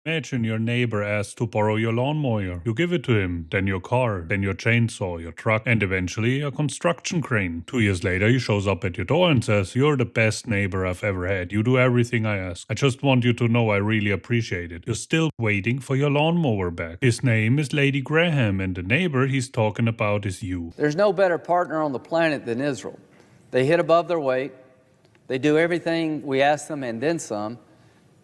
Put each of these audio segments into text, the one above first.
Imagine your neighbor asks to borrow your lawnmower. You give it to him, then your car, then your chainsaw, your truck, and eventually a construction crane. 2 years later, he shows up at your door and says, "You're the best neighbor I've ever had. You do everything I ask. I just want you to know I really appreciate it." You're still waiting for your lawnmower back. His name is Lady Graham, and the neighbor he's talking about is you. There's no better partner on the planet than Israel. They hit above their weight. They do everything we ask them and then some.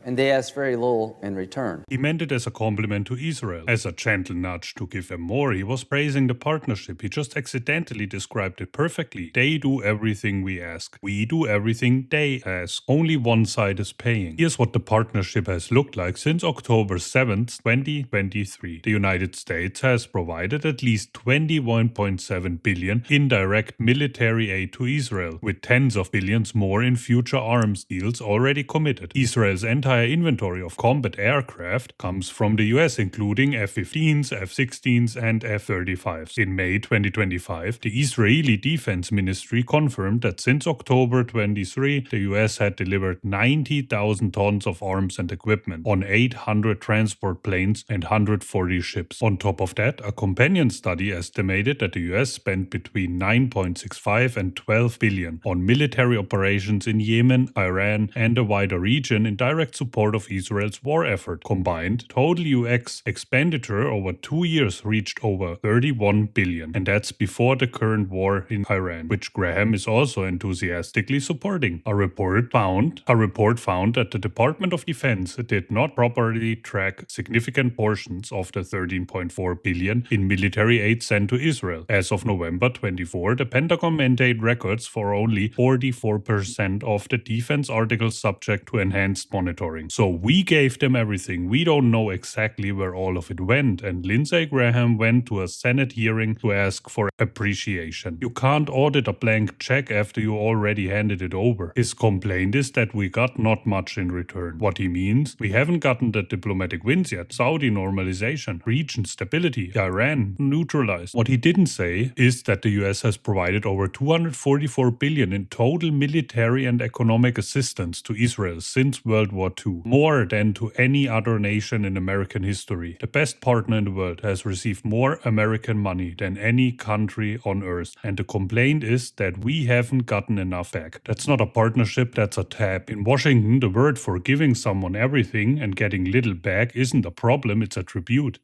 And they ask very little in return. He meant it as a compliment to Israel. As a gentle nudge to give them more, he was praising the partnership. He just accidentally described it perfectly. They do everything we ask. We do everything they ask. Only one side is paying. Here's what the partnership has looked like since October 7th, 2023. The United States has provided at least 21.7 billion in direct military aid to Israel, with tens of billions more in future arms deals already committed. Israel's entire inventory of combat aircraft comes from the US, including F-15s, F-16s, and F-35s. In May 2025, the Israeli Defense Ministry confirmed that since October 23, the US had delivered 90,000 tons of arms and equipment on 800 transport planes and 140 ships. On top of that, a companion study estimated that the US spent between 9.65 and 12 billion on military operations in Yemen, Iran, and the wider region in direct support of Israel's war effort. Combined, total UX expenditure over 2 years reached over 31 billion. And that's before the current war in Iran, which Graham is also enthusiastically supporting. A report found that the Department of Defense did not properly track significant portions of the 13.4 billion in military aid sent to Israel. As of November 24, the Pentagon maintained records for only 44% of the defense articles subject to enhanced monitoring. So we gave them everything. We don't know exactly where all of it went. And Lindsey Graham went to a Senate hearing to ask for appreciation. You can't audit a blank check after you already handed it over. His complaint is that we got not much in return. What he means? We haven't gotten the diplomatic wins yet. Saudi normalization, region stability, Iran neutralized. What he didn't say is that the US has provided over 244 billion in total military and economic assistance to Israel since World War II, more than to any other nation in American history. The best partner in the world has received more American money than any country on earth, and the complaint is that we haven't gotten enough back. That's not a partnership, that's a tab. In Washington, the word for giving someone everything and getting little back isn't a problem, it's a tribute.